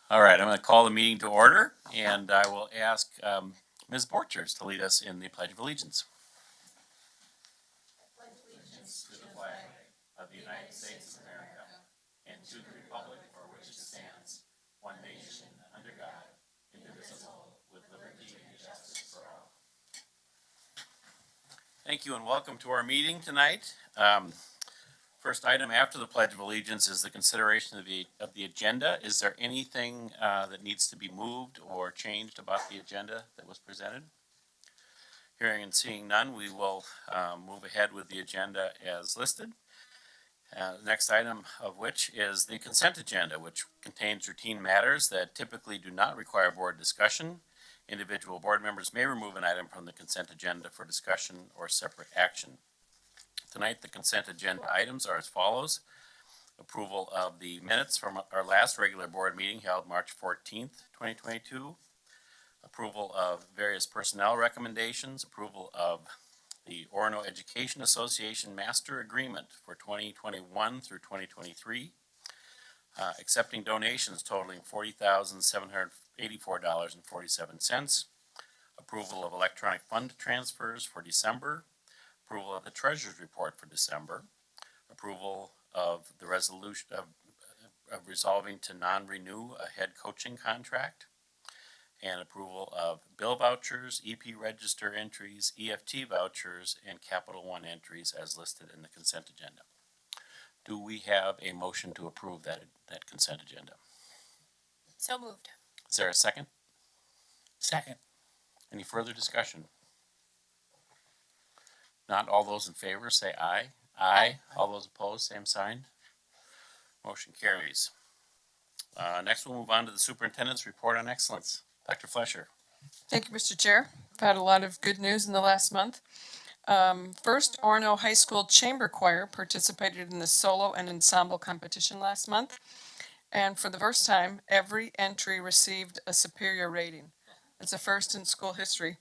All right, I'm going to call the meeting to order, and I will ask Ms. Borchers to lead us in the Pledge of Allegiance. Pledge allegiance to the flag of the United States of America and to the republic for which it stands, one nation, under God, indivisible, with liberty and justice for all. Thank you, and welcome to our meeting tonight. First item after the Pledge of Allegiance is the consideration of the agenda. Is there anything that needs to be moved or changed about the agenda that was presented? Hearing and seeing none, we will move ahead with the agenda as listed. The next item of which is the consent agenda, which contains routine matters that typically do not require board discussion. Individual board members may remove an item from the consent agenda for discussion or separate action. Tonight, the consent agenda items are as follows. Approval of the minutes from our last regular board meeting held March 14th, 2022. Approval of various personnel recommendations. Approval of the Orono Education Association Master Agreement for 2021 through 2023. Accepting donations totaling $40,784.47. Approval of electronic fund transfers for December. Approval of the Treasurer's Report for December. Approval of the resolution of resolving to non-renew a head coaching contract. And approval of bill vouchers, EP register entries, EFT vouchers, and Capital One entries as listed in the consent agenda. Do we have a motion to approve that consent agenda? So moved. Is there a second? Second. Any further discussion? Not all those in favor say aye. Aye. All those opposed, same sign. Motion carries. Next, we'll move on to the superintendent's report on excellence. Dr. Flesher. Thank you, Mr. Chair. I've had a lot of good news in the last month. First, Orono High School Chamber Choir participated in the solo and ensemble competition last month. And for the first time, every entry received a superior rating. It's a first in school history.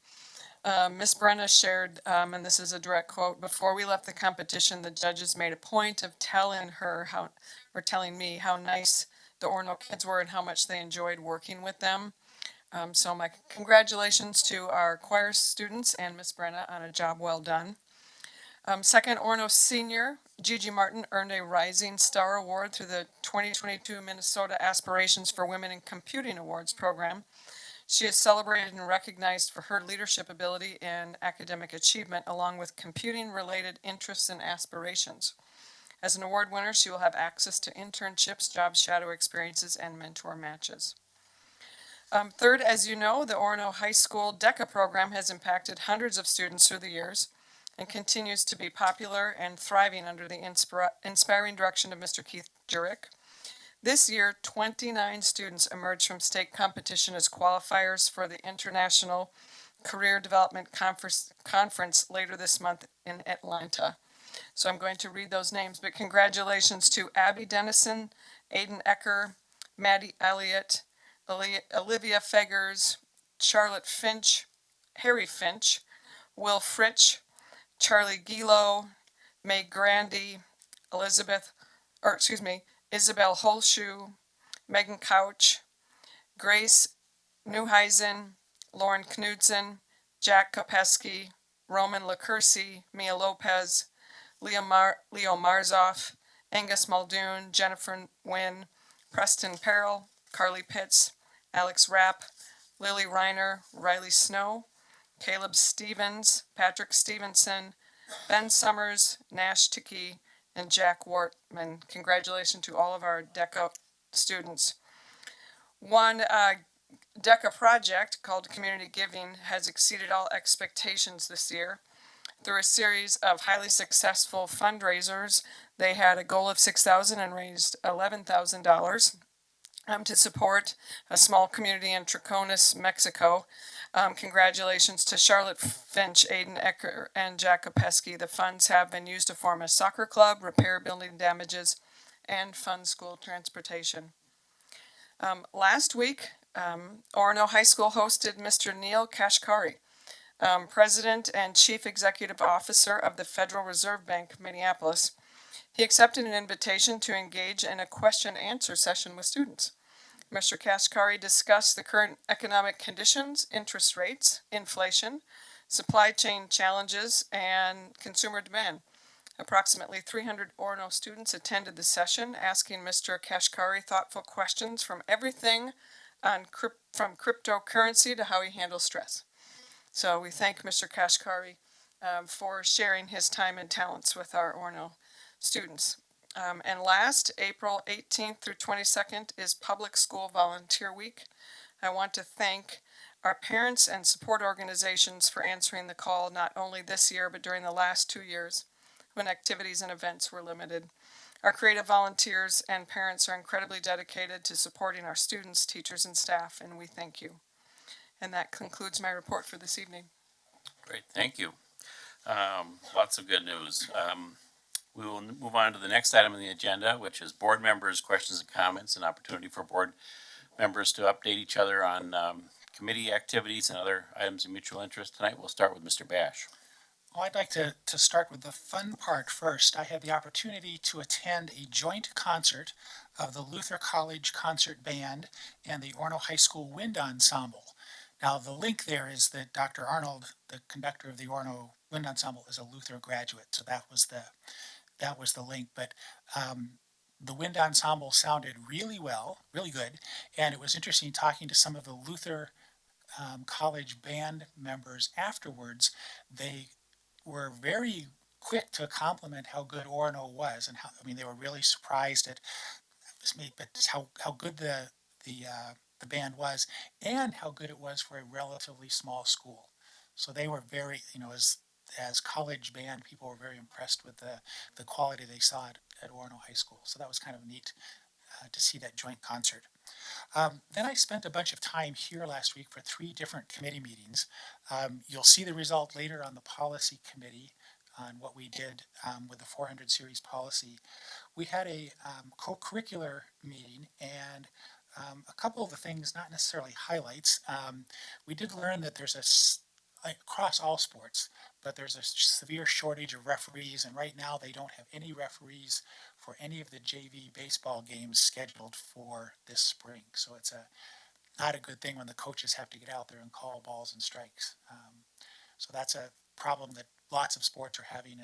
Miss Brenna shared, and this is a direct quote, "Before we left the competition, the judges made a point of telling me how nice the Orono kids were and how much they enjoyed working with them." So my congratulations to our choir students and Miss Brenna on a job well done. Second, Orono senior Gigi Martin earned a Rising Star Award through the 2022 Minnesota Aspirations for Women in Computing Awards program. She is celebrated and recognized for her leadership ability and academic achievement, along with computing-related interests and aspirations. As an award winner, she will have access to internships, job shadow experiences, and mentor matches. Third, as you know, the Orono High School DECA program has impacted hundreds of students through the years and continues to be popular and thriving under the inspiring direction of Mr. Keith Jurek. This year, 29 students emerged from state competition as qualifiers for the International Career Development Conference later this month in Atlanta. So I'm going to read those names, but congratulations to Abby Dennison, Aiden Ecker, Maddie Elliott, Olivia Feggers, Charlotte Finch, Harry Finch, Will Fritch, Charlie Gilo, Meg Grandy, Isabel Holshoe, Megan Couch, Grace Neuheisen, Lauren Knudsen, Jack Kopeski, Roman Lacursi, Mia Lopez, Leo Marzoff, Angus Muldoon, Jennifer Wynn, Preston Perrell, Carly Pitts, Alex Rapp, Lily Reiner, Riley Snow, Caleb Stevens, Patrick Stevenson, Ben Summers, Nash Tickey, and Jack Wortman. Congratulations to all of our DECA students. One DECA project called Community Giving has exceeded all expectations this year. Through a series of highly successful fundraisers, they had a goal of $6,000 and raised $11,000 to support a small community in Troconis, Mexico. Congratulations to Charlotte Finch, Aiden Ecker, and Jack Kopeski. The funds have been used to form a soccer club, repair building damages, and fund school transportation. Last week, Orono High School hosted Mr. Neil Kashkari, President and Chief Executive Officer of the Federal Reserve Bank, Minneapolis. He accepted an invitation to engage in a question-and-answer session with students. Mr. Kashkari discussed the current economic conditions, interest rates, inflation, supply chain challenges, and consumer demand. Approximately 300 Orono students attended the session, asking Mr. Kashkari thoughtful questions from everything from cryptocurrency to how he handles stress. So we thank Mr. Kashkari for sharing his time and talents with our Orono students. And last, April 18th through 22nd is Public School Volunteer Week. I want to thank our parents and support organizations for answering the call not only this year but during the last 2 years when activities and events were limited. Our creative volunteers and parents are incredibly dedicated to supporting our students, teachers, and staff, and we thank you. And that concludes my report for this evening. Great, thank you. Lots of good news. We will move on to the next item on the agenda, which is board members' questions and comments, an opportunity for board members to update each other on committee activities and other items of mutual interest. Tonight, we'll start with Mr. Bash. Well, I'd like to start with the fun part first. I had the opportunity to attend a joint concert of the Luther College Concert Band and the Orono High School Wind Ensemble. Now, the link there is that Dr. Arnold, the conductor of the Orono Wind Ensemble, is a Luther graduate, so that was the link. But the wind ensemble sounded really well, really good, and it was interesting talking to some of the Luther College band members afterwards. They were very quick to compliment how good Orono was, and they were really surprised at how good the band was, and how good it was for a relatively small school. So they were very, as college band people were very impressed with the quality they saw at Orono High School. So that was kind of neat to see that joint concert. Then I spent a bunch of time here last week for 3 different committee meetings. You'll see the result later on the policy committee on what we did with the 400 series policy. We had a co-curricular meeting, and a couple of the things, not necessarily highlights. We did learn that across all sports, but there's a severe shortage of referees, and right now they don't have any referees for any of the JV baseball games scheduled for this spring. So it's not a good thing when the coaches have to get out there and call balls and strikes. So that's a problem that lots of sports are having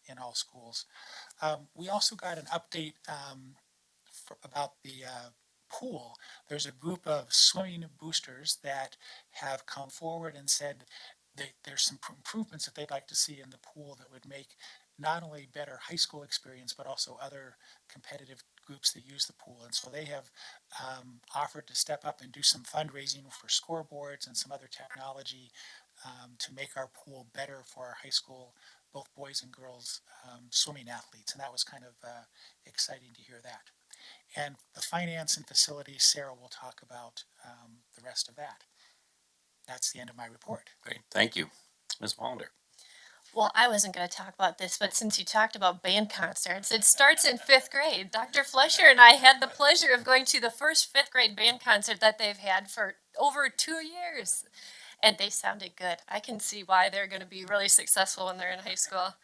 in all schools. We also got an update about the pool. There's a group of swimming boosters that have come forward and said there's some improvements that they'd like to see in the pool that would make not only better high school experience, but also other competitive groups that use the pool. And so they have offered to step up and do some fundraising for scoreboards and some other technology to make our pool better for our high school, both boys and girls swimming athletes. And that was kind of exciting to hear that. And the finance and facilities, Sarah will talk about the rest of that. That's the end of my report. Great, thank you. Ms. Wallander. Well, I wasn't going to talk about this, but since you talked about band concerts, it starts in 5th grade. Dr. Fleischer and I had the pleasure of going to the first 5th grade band concert that they've had for over 2 years. And they sounded good. I can see why they're going to be really successful when they're in high school.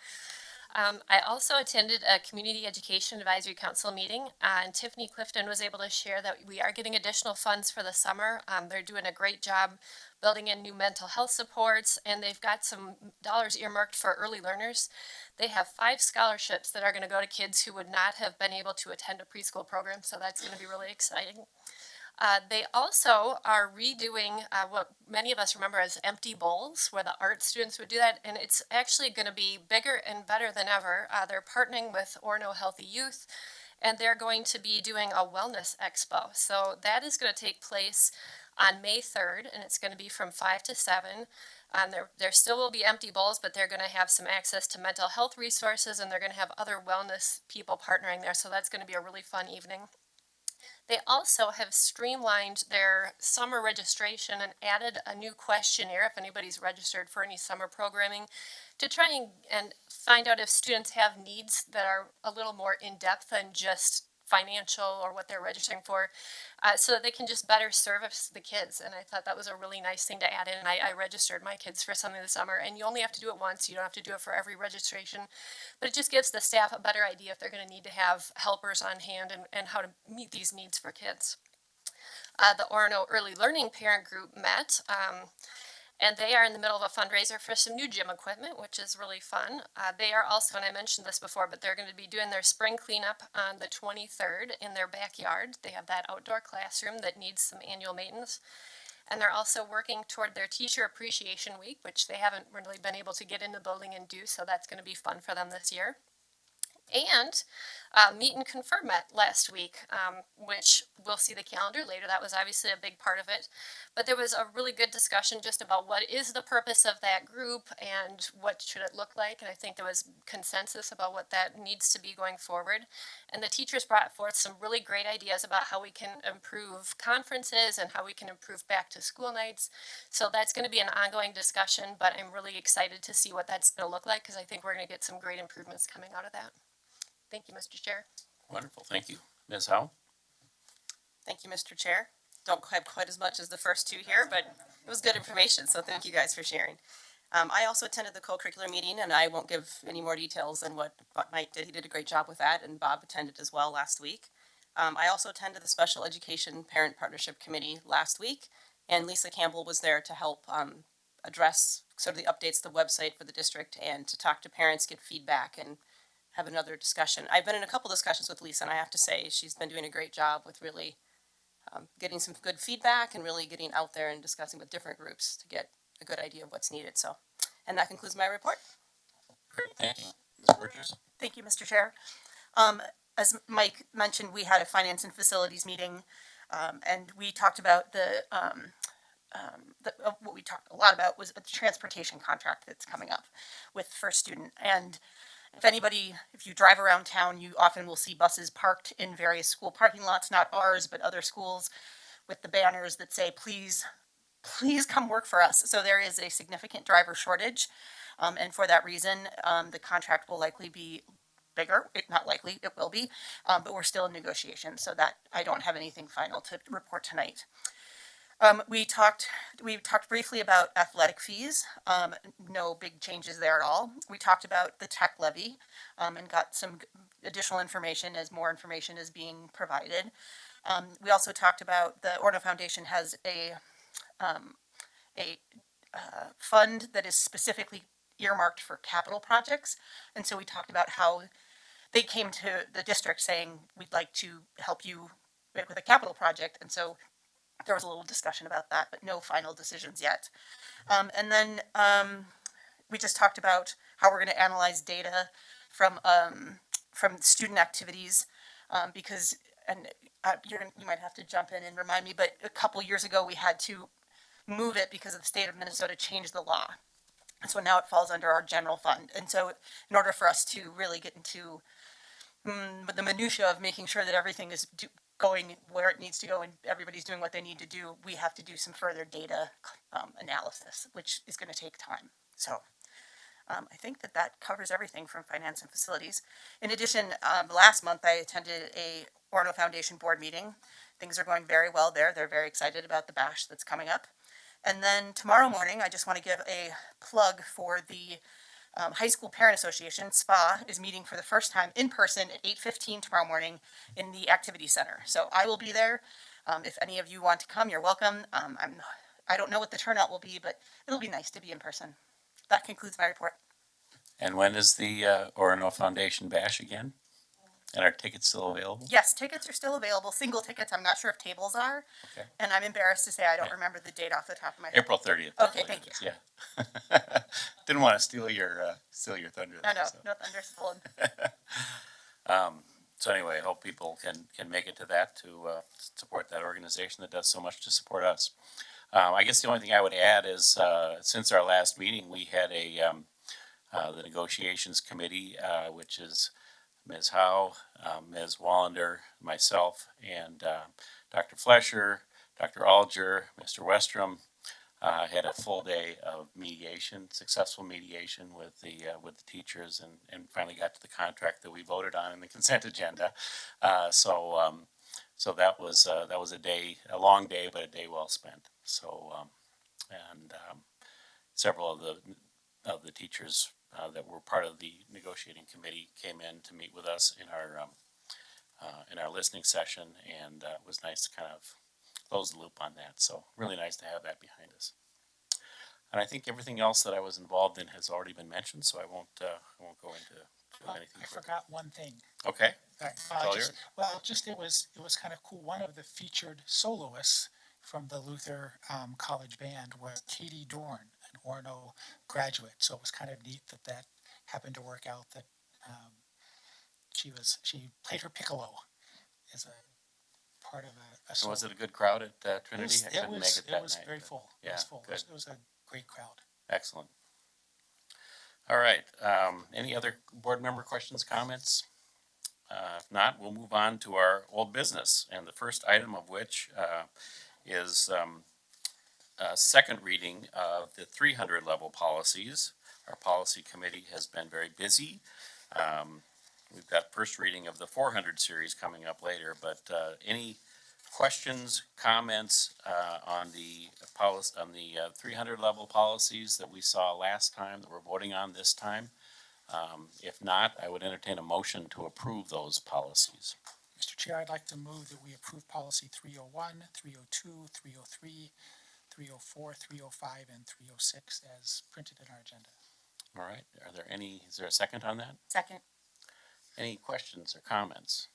I also attended a Community Education Advisory Council meeting, and Tiffany Clifton was able to share that we are getting additional funds for the summer. They're doing a great job building in new mental health supports, and they've got some dollars earmarked for early learners. They have 5 scholarships that are going to go to kids who would not have been able to attend a preschool program, so that's going to be really exciting. They also are redoing what many of us remember as empty bowls, where the art students would do that, and it's actually going to be bigger and better than ever. They're partnering with Orono Healthy Youth, and they're going to be doing a wellness expo. So that is going to take place on May 3rd, and it's going to be from 5 to 7. There still will be empty bowls, but they're going to have some access to mental health resources, and they're going to have other wellness people partnering there, so that's going to be a really fun evening. They also have streamlined their summer registration and added a new questionnaire if anybody's registered for any summer programming to try and find out if students have needs that are a little more in-depth than just financial or what they're registering for, so that they can just better service the kids. And I thought that was a really nice thing to add in. I registered my kids for something this summer, and you only have to do it once. You don't have to do it for every registration, but it just gives the staff a better idea if they're going to need to have helpers on hand and how to meet these needs for kids. the Orono Early Learning Parent Group met. And they are in the middle of a fundraiser for some new gym equipment, which is really fun. They are also, and I mentioned this before, but they're going to be doing their spring cleanup on the 23rd in their backyard. They have that outdoor classroom that needs some annual maintenance. And they're also working toward their Teacher Appreciation Week, which they haven't really been able to get in the building and do, so that's going to be fun for them this year. And Meet and Confer met last week, which we'll see the calendar later. That was obviously a big part of it. But there was a really good discussion just about what is the purpose of that group and what should it look like. And I think there was consensus about what that needs to be going forward. And the teachers brought forth some really great ideas about how we can improve conferences and how we can improve back to school nights. So that's going to be an ongoing discussion, but I'm really excited to see what that's going to look like because I think we're going to get some great improvements coming out of that. Thank you, Mr. Chair. Wonderful, thank you. Ms. Howe? Thank you, Mr. Chair. Don't have quite as much as the first two here, but it was good information, so thank you guys for sharing. I also attended the co-curricular meeting, and I won't give any more details than what Mike did. He did a great job with that, and Bob attended as well last week. I also attended the Special Education Parent Partnership Committee last week, and Lisa Campbell was there to help address sort of the updates to the website for the district and to talk to parents, get feedback, and have another discussion. I've been in a couple discussions with Lisa, and I have to say she's been doing a great job with really getting some good feedback and really getting out there and discussing with different groups to get a good idea of what's needed. So, and that concludes my report. Great, thank you. Ms. Burgess? Thank you, Mr. Chair. As Mike mentioned, we had a finance and facilities meeting, and we talked about what we talked a lot about was the transportation contract that's coming up with First Student. And if you drive around town, you often will see buses parked in various school parking lots, not ours, but other schools, with the banners that say, please come work for us. So there is a significant driver shortage. And for that reason, the contract will likely be bigger. Not likely, it will be, but we're still in negotiations, so that I don't have anything final to report tonight. We talked briefly about athletic fees. No big changes there at all. We talked about the tech levy and got some additional information as more information is being provided. We also talked about the Orono Foundation has a fund that is specifically earmarked for capital projects, and so we talked about how they came to the district saying, we'd like to help you with a capital project, and so there was a little discussion about that, but no final decisions yet. And then we just talked about how we're going to analyze data from student activities because, and you might have to jump in and remind me, but a couple years ago we had to move it because the state of Minnesota changed the law. And so now it falls under our general fund. And so in order for us to really get into the minutia of making sure that everything is going where it needs to go and everybody's doing what they need to do, we have to do some further data analysis, which is going to take time. So I think that covers everything from finance and facilities. In addition, last month I attended a Orono Foundation board meeting. Things are going very well there. They're very excited about the bash that's coming up. And then tomorrow morning, I just want to give a plug for the High School Parent Association. SPA is meeting for the first time in person at 8:15 tomorrow morning in the Activity Center. So I will be there. If any of you want to come, you're welcome. I don't know what the turnout will be, but it'll be nice to be in person. That concludes my report. And when is the Orono Foundation Bash again? And are tickets still available? Yes, tickets are still available. Single tickets. I'm not sure if tables are. Okay. And I'm embarrassed to say I don't remember the date off the top of my head. April 30th. Okay, thank you. Yeah. Didn't want to steal your thunder. No, there, so. no thunder stolen. So anyway, I hope people can make it to that to support that organization that does so much to support us. I guess the only thing I would add is since our last meeting, we had the negotiations committee, which is Ms. Howe, Ms. Wallander, myself, and Dr. Flesher, Dr. Alger, Mr. Westrom, had a full day of mediation, successful mediation with the teachers, and finally got to the contract that we voted on in the consent agenda. So that was a long day, but a day well spent. So several of the teachers that were part of the negotiating committee came in to meet with us in our listening session, and it was nice to kind of close the loop on that. So really nice to have that behind us. And I think everything else that I was involved in has already been mentioned, so I won't go into anything I further. forgot one thing. Okay, Well, all just, yours. well, just it was kind of cool. One of the featured soloists from the Luther College Band was Katie Dorn, an Orono graduate. So it was kind of neat that that happened to work out. That she played her piccolo as a part of a And solo. was it a good crowd at It Trinity? was, I it couldn't make was, it it that was night, very but- full. It Yeah, was full. good. It was a great crowd. Excellent. All right, any other board member questions, comments? If not, we'll move on to our old business, and the first item of which is second reading of the 300 level policies. Our policy committee has been very busy. We've got first reading of the 400 series coming up later, but any questions, comments on the policy, on the 300 level policies that we saw last time that we're voting on this time? If not, I would entertain a motion to approve those policies. Mr. Chair, I'd like to move that we approve policy 301, 302, 303, 304, 305, and 306 as printed in our agenda. All right, is there a second on that? Second. Any questions or comments?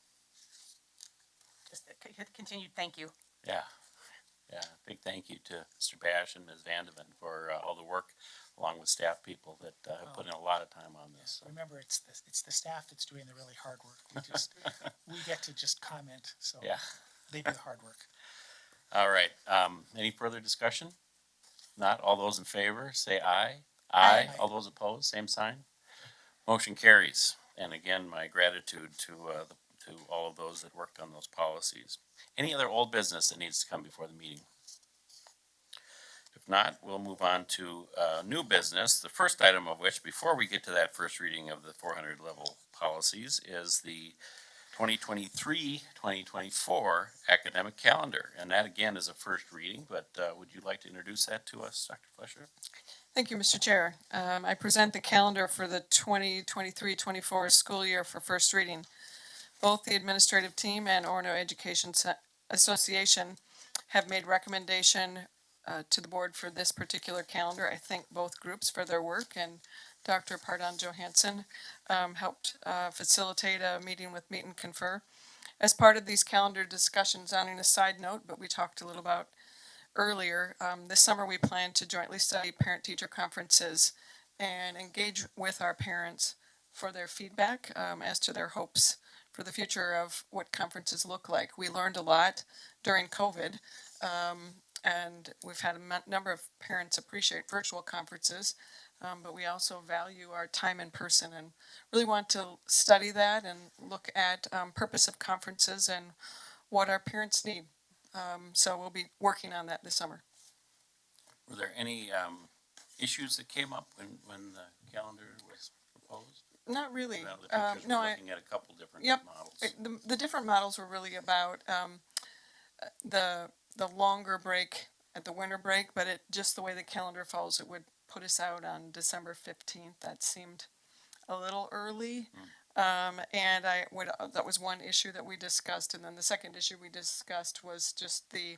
Just a continued thank you. Yeah, big thank you to Mr. Bash and Ms. Vandeven for all the work, along with staff people that have put in a lot of time on this. So, Remember, it's the staff that's doing the really hard work. We get to just comment, so yeah, they do the hard work. all right, any further discussion? Not, all those in favor, say aye. Aye. All those opposed, same sign. Motion carries, and again, my gratitude to all of those that worked on those policies. Any other old business that needs to come before the meeting? If not, we'll move on to new business. The first item of which, before we get to that first reading of the 400 level policies, is the 2023-2024 academic calendar. And that again is a first reading, but would you like to introduce that to us, Dr. Fleischer? Thank you, Mr. Chair. I present the calendar for the 2023-24 school year for first reading. Both the administrative team and Orono Education Association have made recommendation to the board for this particular calendar. I thank both groups for their work, and Dr. Pardon Johansson helped facilitate a meeting with Meet and Confer. As part of these calendar discussions, on a side note, but we talked a little about earlier, this summer we plan to jointly study parent-teacher conferences and engage with our parents for their feedback as to their hopes for the future of what conferences look like. We learned a lot during COVID, and we've had a number of parents appreciate virtual conferences, but we also value our time in person and really want to study that and look at purpose of conferences and what our parents need. So we'll be working on that this summer. Were there any issues that came up when the calendar was proposed? Not really. Well, the teachers No, were looking at a couple different Yep. models. The different models were really about the longer break at the winter break, but just the way the calendar falls, it would put us out on December 15th. That seemed a little early. And that was one issue that we discussed. And then the second issue we discussed was just the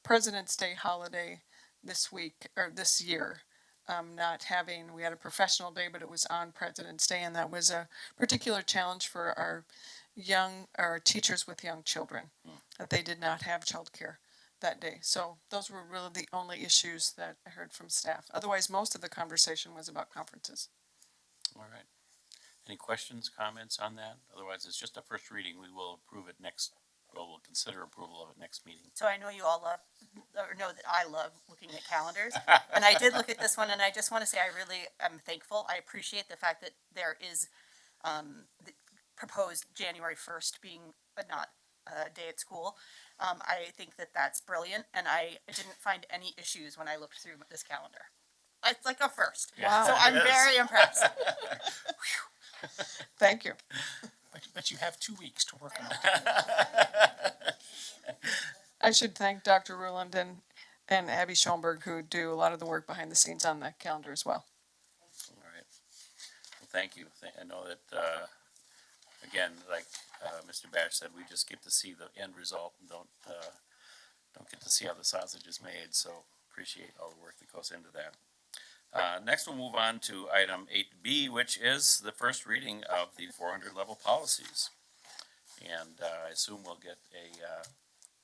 President's Day holiday this week, or this year. We had a professional day, but it was on President's Day, and that was a particular challenge for our teachers with young children, that they did not have childcare that day. So those were really the only issues that I heard from staff. Otherwise, most of the conversation was about conferences. All right. Any questions, comments on that? Otherwise, it's just a first reading. We'll consider approval of it next meeting. So I know you all love, or know that I love looking at calendars. And I did look at this one, and I just want to say I really am thankful. I appreciate the fact that there is the proposed January 1st being not a day at school. I think that that's brilliant, and I didn't find any issues when I looked through this calendar. It's like a first. Yeah, So I'm it is. very impressed. Thank you. But you have 2 weeks to work on it. I should thank Dr. Ruland and Abby Schoenberg, who do a lot of the work behind the scenes on the calendar as well. All right. Well, thank you. I know that, again, like Mr. Bash said, we just get to see the end result and don't don't get to see how the sausage is made, so appreciate all the work that goes into that. Next, we'll move on to item 8B, which is the first reading of the 400 level policies. And I assume we'll get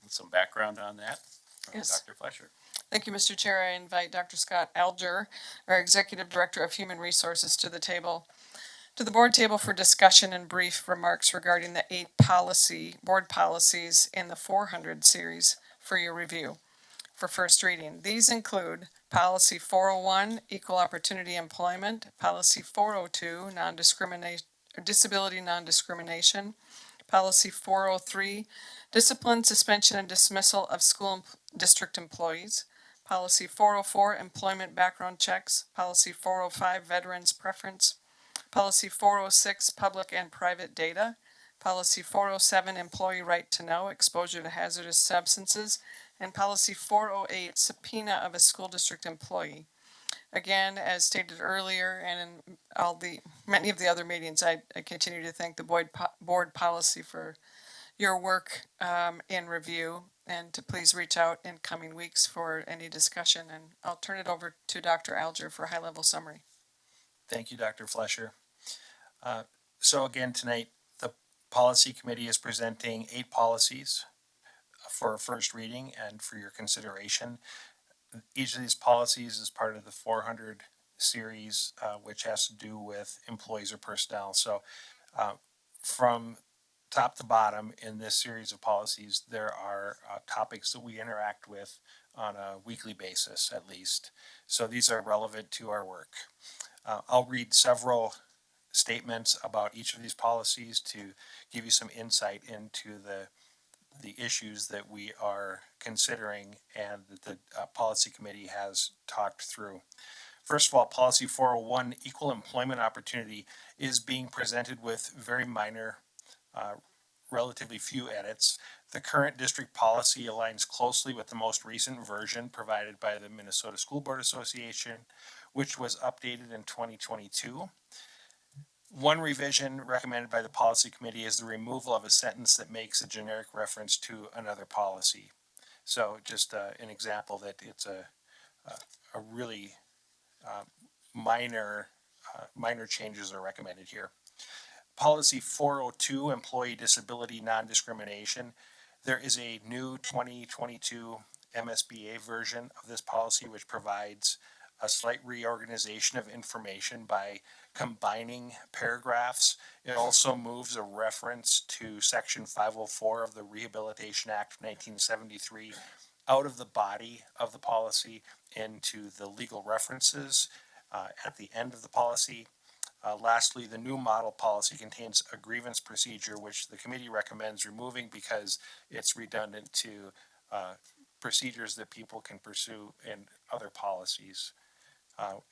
some background on that from Yes. Dr. Flesher. Thank you, Mr. Chair. I invite Dr. Scott Alger, our Executive Director of Human Resources, to the board table for discussion and brief remarks regarding the 8 board policies in the 400 series for your review for first reading. These include Policy 401, Equal Opportunity Employment, Policy 402, Disability Non-Discrimination, Policy 403, Discipline, Suspension, and Dismissal of District Employees, Policy 404, Employment Background Checks, Policy 405, Veterans Preference, Policy 406, Public and Private Data, Policy 407, Employee Right to Know, Exposure to Hazardous Substances, and Policy 408, Subpoena of a School District Employee. Again, as stated earlier, and in many of the other meetings, I continue to thank the board policy for your work in review, and to please reach out in coming weeks for any discussion. And I'll turn it over to Dr. Alger for a high-level summary. Thank you, Dr. Flesher. So again, tonight, the policy committee is presenting 8 policies for first reading and for your consideration. Each of these policies is part of the 400 series, which has to do with employees or personnel. So from top to bottom in this series of policies, there are topics that we interact with on a weekly basis at least. So these are relevant to our work. I'll read several statements about each of these policies to give you some insight into the issues that we are considering and that the policy committee has talked through. First of all, policy 401, equal employment opportunity, is being presented with very minor, relatively few edits. The current district policy aligns closely with the most recent version provided by the Minnesota School Board Association, which was updated in 2022. One revision recommended by the policy committee is the removal of a sentence that makes a generic reference to another policy. So just an example that it's a really minor changes are recommended here. Policy 402, Employee Disability Non-Discrimination. There is a new 2022 MSBA version of this policy which provides a slight reorganization of information by combining paragraphs. It also moves a reference to Section 504 of the Rehabilitation Act of 1973 out of the body of the policy into the legal references at the end of the policy. Lastly, the new model policy contains a grievance procedure which the committee recommends removing because it's redundant to procedures that people can pursue in other policies.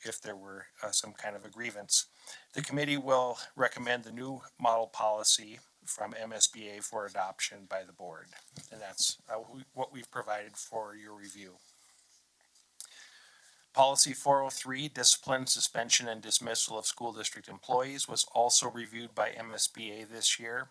If there were some kind of a grievance. The committee will recommend the new model policy from MSBA for adoption by the board. And that's what we've provided for your review. Policy 403, Discipline, Suspension, and Dismissal of School District Employees, was also reviewed by MSBA this year.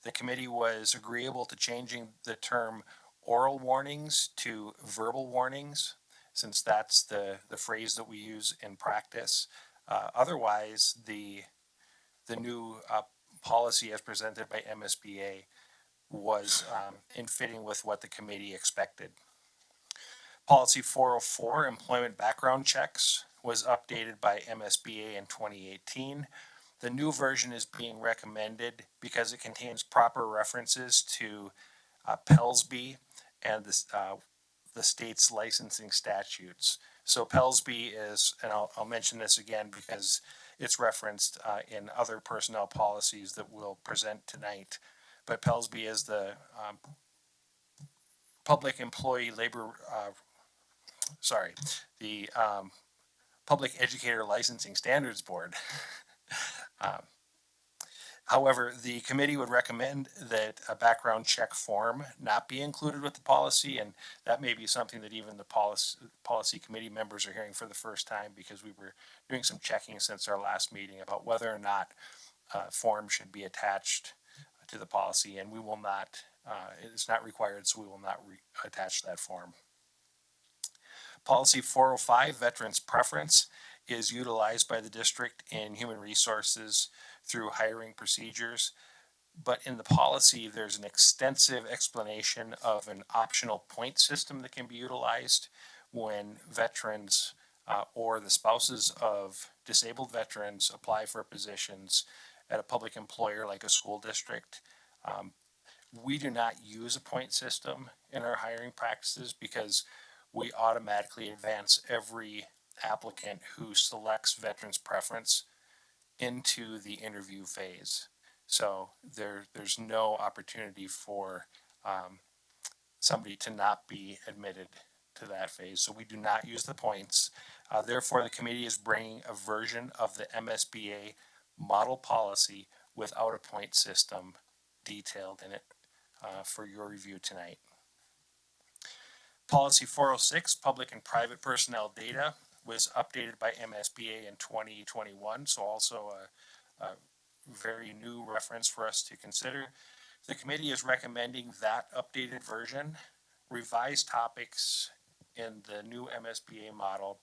The committee was agreeable to changing the term oral warnings to verbal warnings, since that's the phrase that we use in practice. Otherwise, the new policy as presented by MSBA was in fitting with what the committee expected. Policy 404, Employment Background Checks, was updated by MSBA in 2018. The new version is being recommended because it contains proper references to PELSB and the state's licensing statutes. So PELSB is, and I'll mention this again because it's referenced in other personnel policies that we'll present tonight, but PELSB is the Public Employee Labor, the Public Educator Licensing Standards Board. However, the committee would recommend that a background check form not be included with the policy, and that may be something that even the policy committee members are hearing for the first time, because we were doing some checking since our last meeting about whether or not a form should be attached to the policy, and we will not It is not required, so we will not attach that form. Policy 405, Veterans Preference, is utilized by the district in human resources through hiring procedures. But in the policy, there's an extensive explanation of an optional point system that can be utilized when veterans or the spouses of disabled veterans apply for positions at a public employer like a school district. We do not use a point system in our hiring practices because we automatically advance every applicant who selects veterans preference into the interview phase. So there's no opportunity for somebody to not be admitted to that phase. So we do not use the points. Therefore, the committee is bringing a version of the MSBA model policy without a point system detailed in it for your review tonight. Policy 406, public and private personnel data, was updated by MSBA in 2021, so also a very new reference for us to consider. The committee is recommending that updated version. Revised topics in the new MSBA model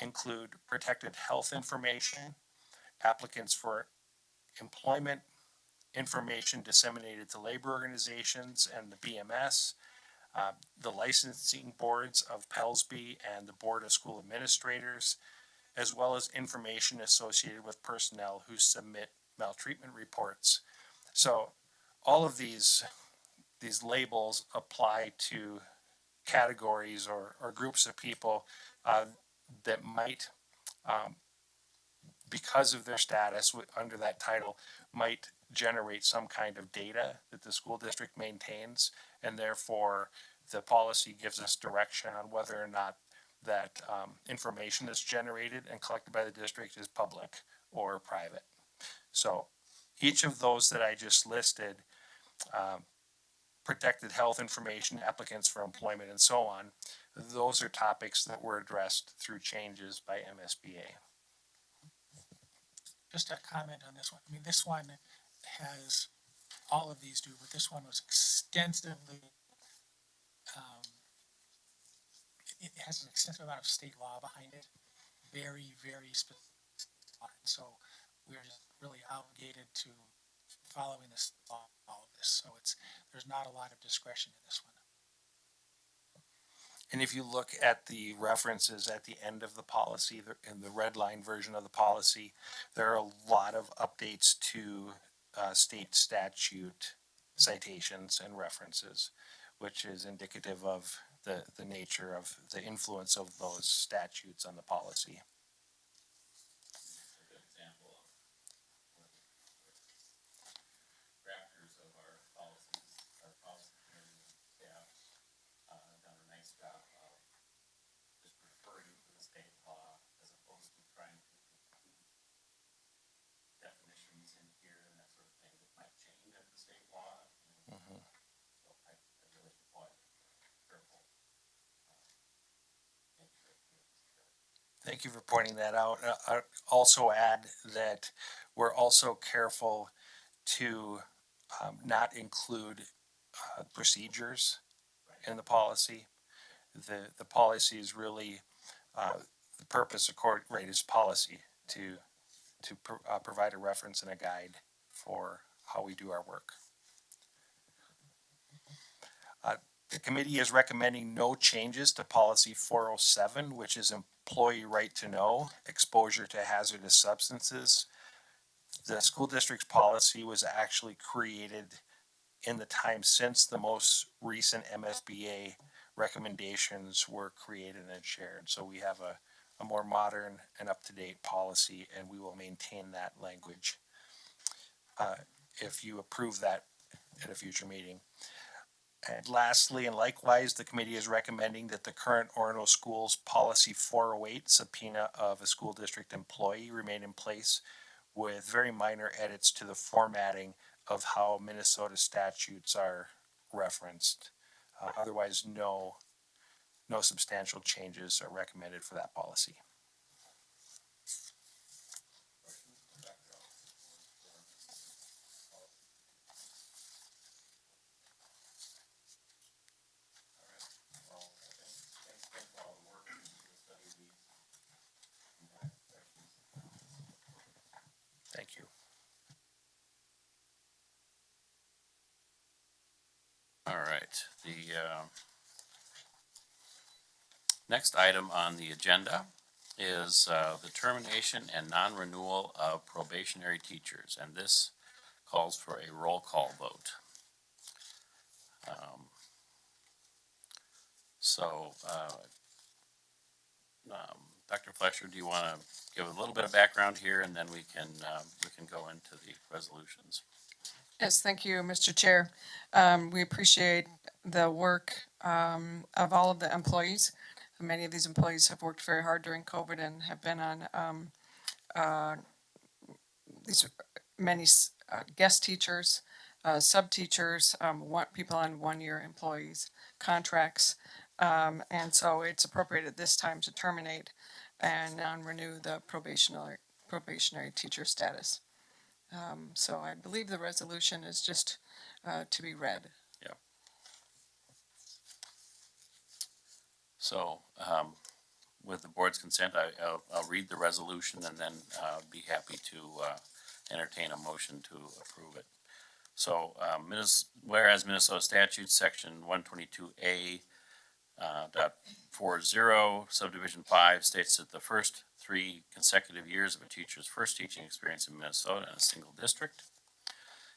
include protected health information, applicants for employment, information disseminated to labor organizations and the BMS, the licensing boards of PELSB and the Board of School Administrators, as well as information associated with personnel who submit maltreatment reports. So all of these labels apply to categories or groups of people that might, because of their status under that title, might generate some kind of data that the school district maintains, and therefore the policy gives us direction on whether or not that information that's generated and collected by the district is public or private. So each of those that I just listed, protected health information, applicants for employment, and so on, those are topics that were addressed through changes by MSBA. Just a comment on this one. I mean, this one has, all of these do, but this one was extensively, it has an extensive amount of state law behind it. Very, very specific. So we're just really obligated to following this law, all of this. So there's not a lot of discretion in this one. And if you look at the references at the end of the policy, in the red line version of the policy, there are a lot of updates to state statute citations and references, which is indicative of the nature of the influence of those statutes on the policy. A good example of drafters of our policies, our policy committee staff done a nice job of just referring to the state law as opposed to trying to include definitions in here and that sort of thing that might change under the state law. So I really applaud careful nature of this. Thank you for pointing that out. I also add that we're also careful to not include procedures in the policy. The policy is really the purpose of court rate is policy to provide a reference and a guide for how we do our work. The committee is recommending no changes to policy 407, which is employee right to know, exposure to hazardous substances. The school district's policy was actually created in the time since the most recent MSBA recommendations were created and shared. So we have a more modern and up-to-date policy, and we will maintain that language if you approve that at a future meeting. And lastly, and likewise, the committee is recommending that the current Orono Schools Policy 408 subpoena of a school district employee remain in place with very minor edits to the formatting of how Minnesota statutes are referenced. Otherwise, no substantial changes are recommended for that policy. right, next item on the agenda is, the termination and non-renewal of probationary teachers, and this calls for a roll call vote. So, Dr. Fletcher, do you want to give a little bit of background here, and then we can go into the resolutions? Yes, thank you, Mr. Chair. We appreciate the work of all of the employees. Many of these employees have worked very hard during COVID and have been on these many guest teachers, sub-teachers, people on one-year employees contracts. And so it's appropriate at this time to terminate and non-renew the probationary teacher status. So I believe the resolution is just to be read. So, with the board's consent, I'll read the resolution and then, be happy to, entertain a motion to approve it. So, whereas Minnesota statute, section 122A, .40, subdivision 5 states that the first 3 consecutive years of a teacher's first teaching experience in Minnesota in a single district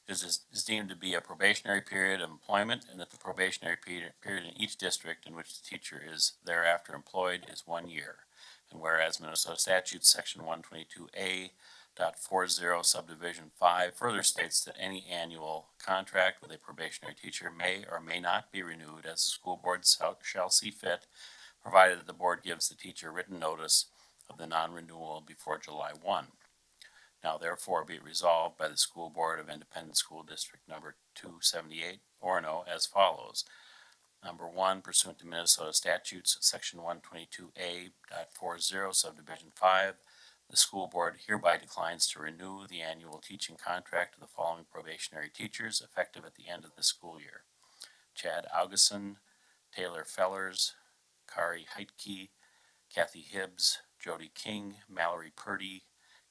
is deemed to be a probationary period of employment, and that the probationary period in each district in which the teacher is thereafter employed is 1 year. And whereas Minnesota statute, section 122A, .40, subdivision 5 further states that any annual contract with a probationary teacher may or may not be renewed as the school board shall see fit, provided that the board gives the teacher written notice of the non-renewal before July 1. Now therefore be it resolved by the School Board of Independent School District number 278, Orono, as follows. Number 1, pursuant to Minnesota statutes, section 122A.40, subdivision 5, the school board hereby declines to renew the annual teaching contract of the following probationary teachers effective at the end of the school year: Chad Auguson, Taylor Fellers, Kari Heitke, Kathy Hibbs, Jody King, Mallory Purdy,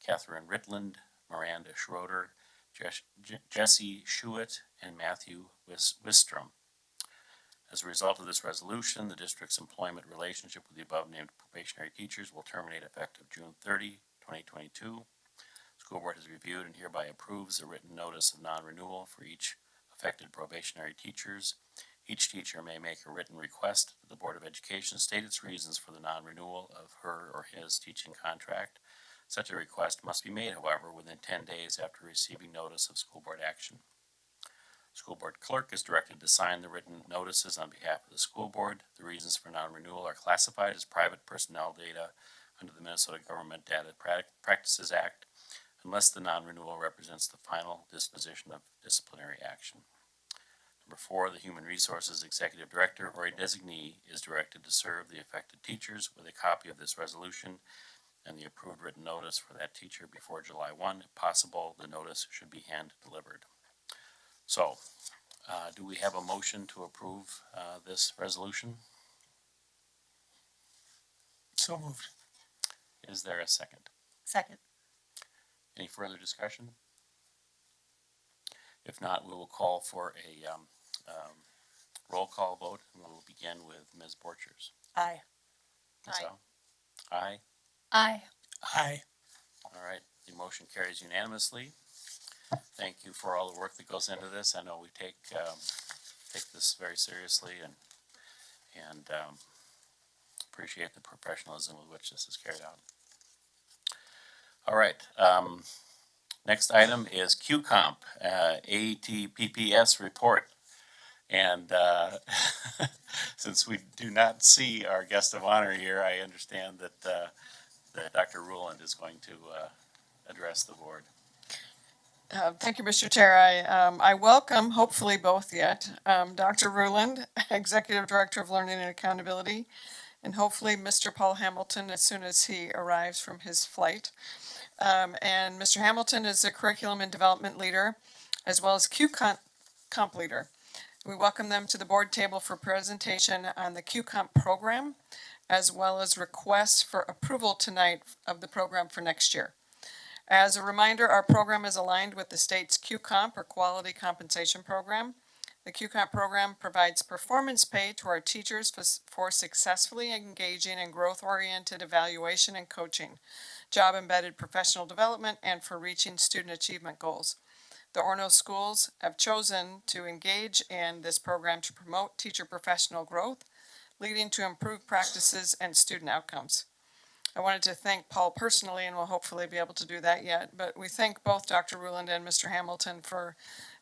Catherine Ritland, Miranda Schroeder, Jesse Schuett, and Matthew Wistrom. As a result of this resolution, the district's employment relationship with the above-named probationary teachers will terminate effective June 30, 2022. School board has reviewed and hereby approves a written notice of non-renewal for each affected probationary teachers. Each teacher may make a written request that the Board of Education state its reasons for the non-renewal of her or his teaching contract. Such a request must be made, however, within 10 days after receiving notice of school board action. School board clerk is directed to sign the written notices on behalf of the school board. The reasons for non-renewal are classified as private personnel data under the Minnesota Government Data Practices Act, unless the non-renewal represents the final disposition of disciplinary action. Number 4, the Human Resources Executive Director or a designee is directed to serve the affected teachers with a copy of this resolution and the approved written notice for that teacher before July 1. If possible, the notice should be hand-delivered. So, do we have a motion to approve this resolution? So moved. Is there a second? Second. Any further discussion? If not, we will call for a roll call vote, and we will begin with Ms. Borchers. Aye. Ms. Aye. Howe? Aye. Aye. Aye. All right, the motion carries unanimously. Thank you for all the work that goes into this. I know we take this very seriously and appreciate the professionalism with which this is carried out. All right, next item is QComp, ATPPS report. And since we do not see our guest of honor here, I understand that Dr. Ruland is going to address the board. Thank you, Mr. Chair. I welcome, hopefully both yet, Dr. Ruland, Executive Director of Learning and Accountability, and hopefully Mr. Paul Hamilton as soon as he arrives from his flight. And Mr. Hamilton is a curriculum and development leader, as well as QComp leader. We welcome them to the board table for presentation on the QComp program, as well as requests for approval tonight of the program for next year. As a reminder, our program is aligned with the state's QComp, or Quality Compensation Program. The QComp program provides performance pay to our teachers for successfully engaging in growth-oriented evaluation and coaching, job-embedded professional development, and for reaching student achievement goals. The Orono schools have chosen to engage in this program to promote teacher professional growth, leading to improved practices and student outcomes. I wanted to thank Paul personally, and we'll hopefully be able to do that yet, but we thank both Dr. Ruland and Mr. Hamilton for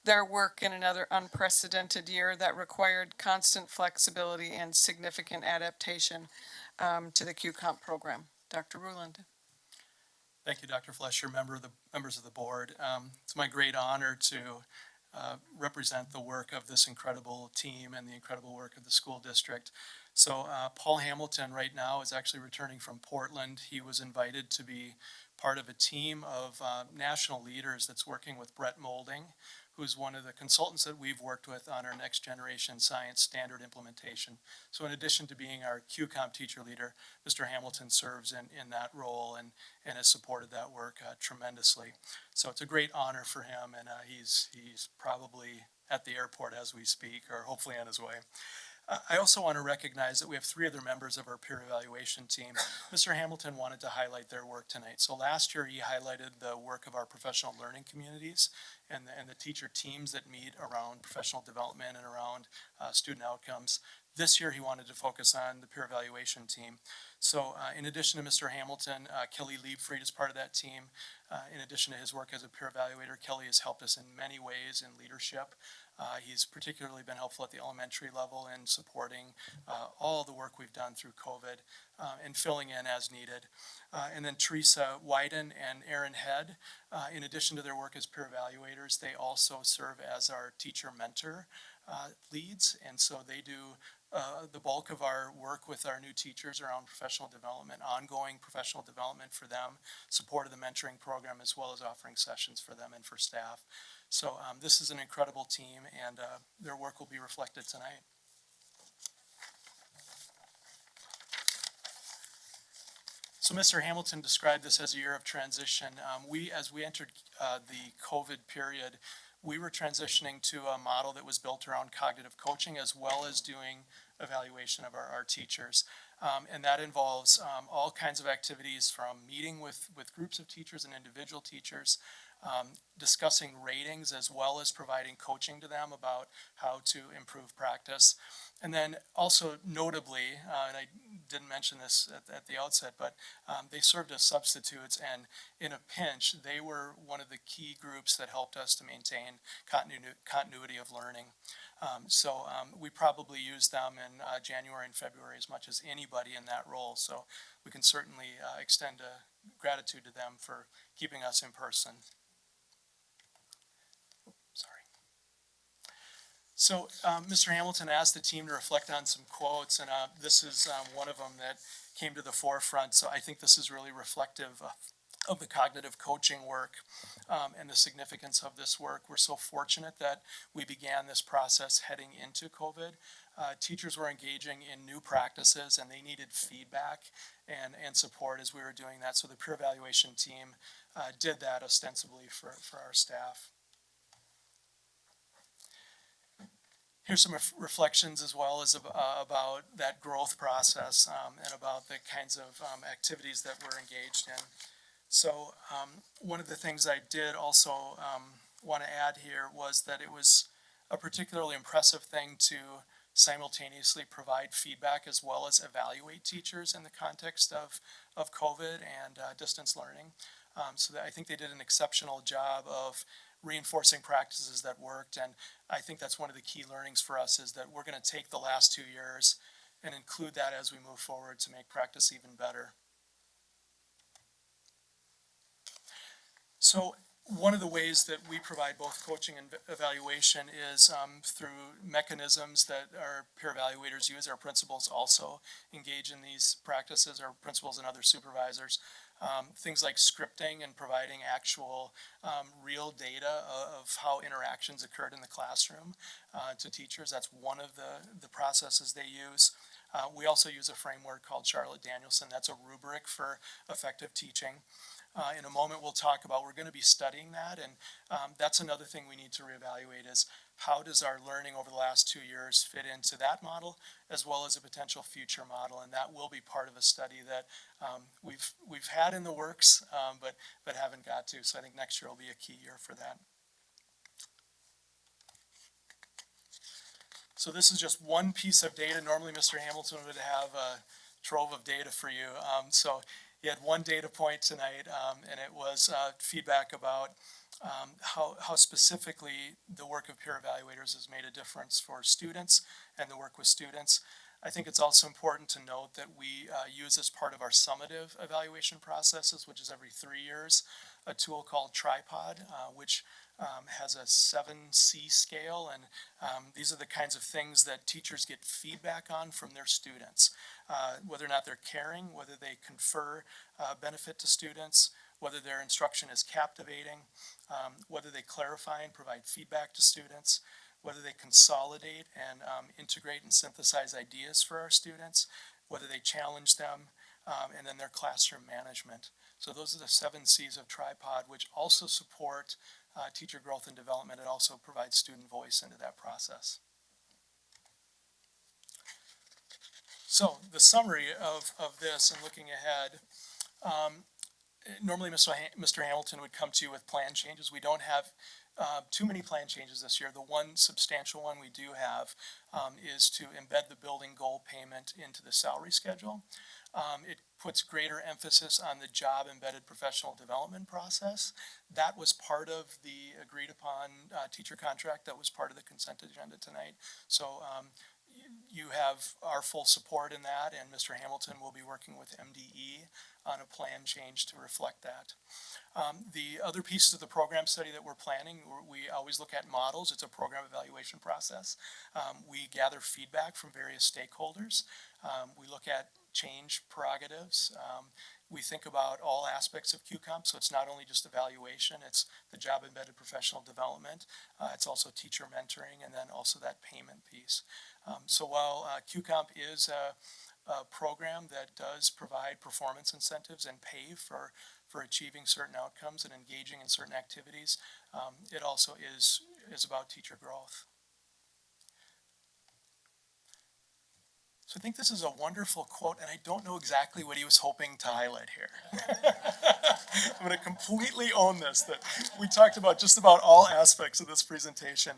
their work in another unprecedented year that required constant flexibility and significant adaptation to the QComp program. Dr. Ruland. Thank you, Dr. Flesher, members of the board. It's my great honor to represent the work of this incredible team and the incredible work of the school district. So Paul Hamilton right now is actually returning from Portland. He was invited to be part of a team of national leaders that's working with Brett Molding, who's one of the consultants that we've worked with on our next generation science standard implementation. So in addition to being our QComp teacher leader, Mr. Hamilton serves in that role and has supported that work tremendously. So it's a great honor for him, and he's probably at the airport as we speak, or hopefully on his way. I also want to recognize that we have 3 other members of our peer evaluation team. Mr. Hamilton wanted to highlight their work tonight. So last year he highlighted the work of our professional learning communities and the teacher teams that meet around professional development and around student outcomes. This year he wanted to focus on the peer evaluation team. So in addition to Mr. Hamilton, Kelly Liebfried is part of that team. In addition to his work as a peer evaluator, Kelly has helped us in many ways in leadership. He's particularly been helpful at the elementary level in supporting all the work we've done through COVID and filling in as needed. And then Teresa Wyden and Aaron Head, in addition to their work as peer evaluators, they also serve as our teacher mentor leads. And so they do the bulk of our work with our new teachers around professional development, ongoing professional development for them, support of the mentoring program, as well as offering sessions for them and for staff. So this is an incredible team, and their work will be reflected tonight. So Mr. Hamilton described this as a year of transition. As we entered the COVID period, we were transitioning to a model that was built around cognitive coaching as well as doing evaluation of our teachers. And that involves all kinds of activities, from meeting with groups of teachers and individual teachers, discussing ratings, as well as providing coaching to them about how to improve practice. And then also notably, and I didn't mention this at the outset, but they served as substitutes, and in a pinch, they were one of the key groups that helped us to maintain continuity of learning. So we probably used them in January and February as much as anybody in that role. So we can certainly extend gratitude to them for keeping us in person. Sorry. So Mr. Hamilton asked the team to reflect on some quotes, and this is one of them that came to the forefront. So I think this is really reflective of the cognitive coaching work and the significance of this work. We're so fortunate that we began this process heading into COVID. Teachers were engaging in new practices, and they needed feedback and support as we were doing that. So the peer evaluation team did that ostensibly for our staff. Here's some reflections as well as about that growth process and about the kinds of activities that we're engaged in. So one of the things I did also want to add here was that it was a particularly impressive thing to simultaneously provide feedback as well as evaluate teachers in the context of COVID and distance learning. So that I think they did an exceptional job of reinforcing practices that worked, and I think that's one of the key learnings for us, is that we're going to take the last 2 years and include that as we move forward to make practice even better. So one of the ways that we provide both coaching and evaluation is through mechanisms that our peer evaluators use. Our principals also engage in these practices, our principals and other supervisors. Things like scripting and providing actual real data of how interactions occurred in the classroom to teachers. That's one of the processes they use. We also use a framework called Charlotte Danielson. That's a rubric for effective teaching. In a moment we'll talk about, we're going to be studying that, and that's another thing we need to reevaluate, is how does our learning over the last 2 years fit into that model, as well as a potential future model, and that will be part of a study that we've had in the works, but haven't got to. So I think next year will be a key year for that. So this is just one piece of data. Normally, Mr. Hamilton would have a trove of data for you. So he had one data point tonight, and it was feedback about how specifically the work of peer evaluators has made a difference for students and the work with students. I think it's also important to note that we use as part of our summative evaluation processes, which is every 3 years, a tool called Tripod, which has a 7C scale, and these are the kinds of things that teachers get feedback on from their students, whether or not they're caring, whether they confer benefit to students, whether their instruction is captivating, whether they clarify and provide feedback to students, whether they consolidate and integrate and synthesize ideas for our students, whether they challenge them, and then their classroom management. So those are the 7 C's of Tripod, which also support teacher growth and development. It also provides student voice into that process. So the summary of this and looking ahead, normally Mr. Hamilton would come to you with plan changes. We don't have too many plan changes this year. The one substantial one we do have is to embed the building goal payment into the salary schedule. It puts greater emphasis on the job embedded professional development process. That was part of the agreed upon teacher contract that was part of the consent agenda tonight. So you have our full support in that, and Mr. Hamilton will be working with MDE on a plan change to reflect that. The other pieces of the program study that we're planning, we always look at models. It's a program evaluation process. We gather feedback from various stakeholders. We look at change prerogatives. We think about all aspects of QComp, so it's not only just evaluation, it's the job embedded professional development. It's also teacher mentoring, and then also that payment piece. So while QComp is a program that does provide performance incentives and pay for achieving certain outcomes and engaging in certain activities, it also is about teacher growth. So I think this is a wonderful quote, and I don't know exactly what he was hoping to highlight here. I'm going to completely own this, that we talked about just about all aspects of this presentation.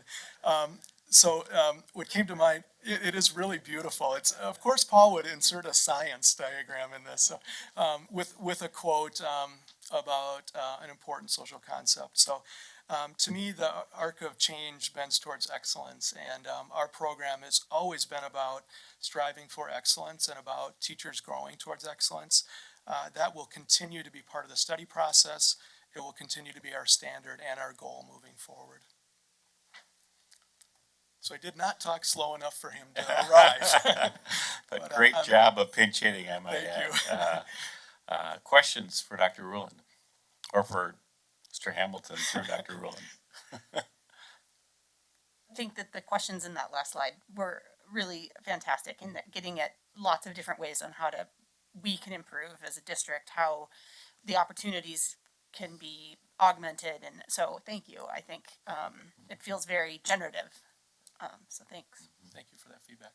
So what came to mind, it is really beautiful. It's, of course, Paul would insert a science diagram in this with a quote about an important social concept. So to me, the arc of change bends towards excellence, and our program has always been about striving for excellence and about teachers growing towards excellence. That will continue to be part of the study process. It will continue to be our standard and our goal moving forward. So I did not talk slow enough for him to arrive. But great job of pinch hitting, I might add. Thank you. Questions for Dr. Rulin, or for Mr. Hamilton through Dr. Rulin? I think that the questions in that last slide were really fantastic in that getting at lots of different ways on how we can improve as a district, how the opportunities can be augmented. And so thank you. I think it feels very generative. So thanks. Thank you for that feedback.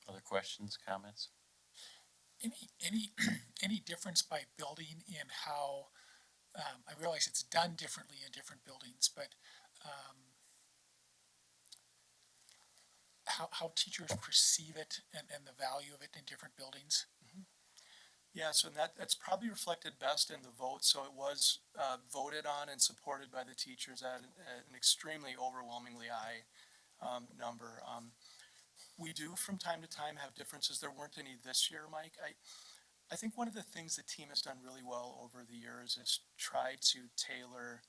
Other questions, comments? Any difference by building in how, I realize it's done differently in different buildings, but how teachers perceive it and the value of it in different buildings? Yeah, so that's probably reflected best in the vote. So it was voted on and supported by the teachers at an extremely overwhelmingly high number. We do from time to time have differences. There weren't any this year, Mike. I think one of the things the team has done really well over the years is try to tailor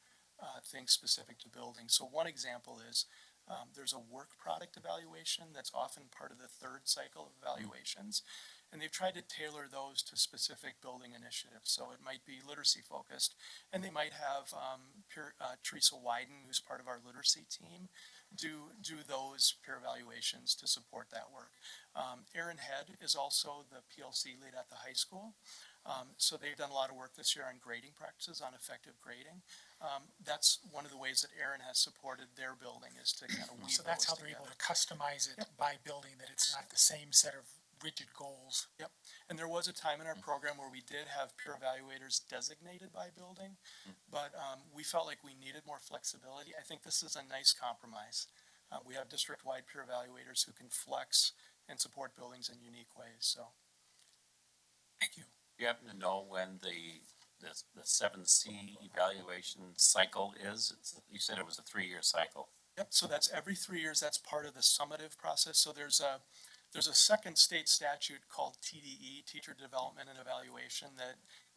things specific to buildings. So one example is there's a work product evaluation that's often part of the third cycle of evaluations. And they've tried to tailor those to specific building initiatives. So it might be literacy focused, and they might have Teresa Wyden, who's part of our literacy team, do those peer evaluations to support that work. Erin Head is also the PLC lead at the high school. So they've done a lot of work this year on grading practices, on effective grading. That's one of the ways that Aaron has supported their building, is to kind of weave So that's how those they're able together. to customize it by building, that it's not the same set of rigid goals. Yep, and there was a time in our program where we did have peer evaluators designated by building, but we felt like we needed more flexibility. I think this is a nice compromise. We have district-wide peer evaluators who can flex and support buildings in unique ways, so. Thank you. Do you happen to know when the 7C evaluation cycle is? You said it was a 3-year cycle. Yep, so that's every 3 years, that's part of the summative process, so there's a second state statute called TDE, Teacher Development and Evaluation,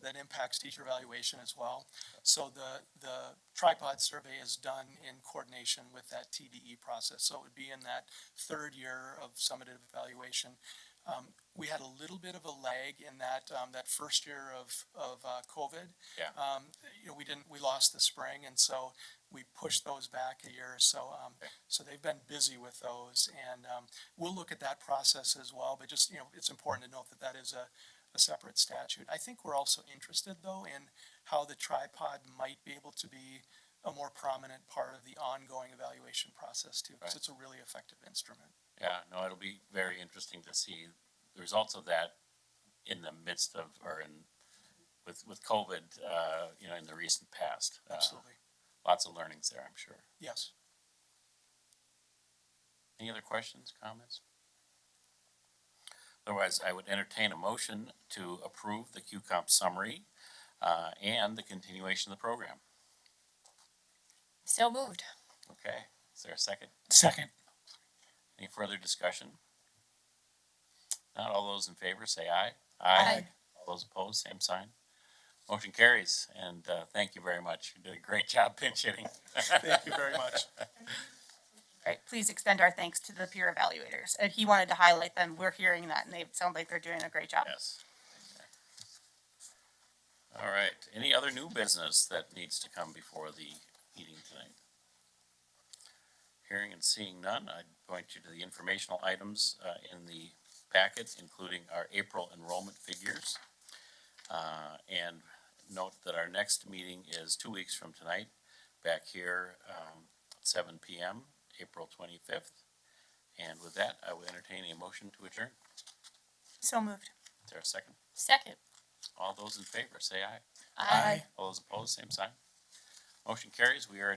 that impacts teacher evaluation as well. So the tripod survey is done in coordination with that TDE process, so it would be in that third year of summative evaluation. We had a little bit of a lag in that, that first year of COVID. Yeah. We lost the spring, and so we pushed those back a year or so. So they've been busy with those, and we'll look at that process as well, but just, it's important to note that that is a separate statute. I think we're also interested, though, in how the tripod might be able to be a more prominent part of the ongoing evaluation process too, because Right. it's a really effective instrument. Yeah, no, it'll be very interesting to see the results of that in the midst of, or with COVID, in the recent past. Absolutely. Lots of learnings there, I'm sure. Yes. Any other questions, comments? Otherwise, I would entertain a motion to approve the QComp summary, and the continuation of the program. So moved. Okay, is there a second? Second. Any further discussion? Not all those in favor, say aye. Aye. All those opposed, same sign. Motion carries, and thank you very much. You did a great job pinch hitting. Thank you very much. Right, please extend our thanks to the peer evaluators. And he wanted to highlight them. We're hearing that, and they sound like they're doing a great job. Yes. All right, any other new business that needs to come before the meeting tonight? Hearing and seeing none, I'd point you to the informational items in the packet, including our April enrollment figures. And note that our next meeting is 2 weeks from tonight, back here at 7 p.m., April 25th. And with that, I will entertain a motion to adjourn. So moved. Is there a second? Second. All those in favor, say aye. Aye. All those opposed, same sign. Motion carries. We are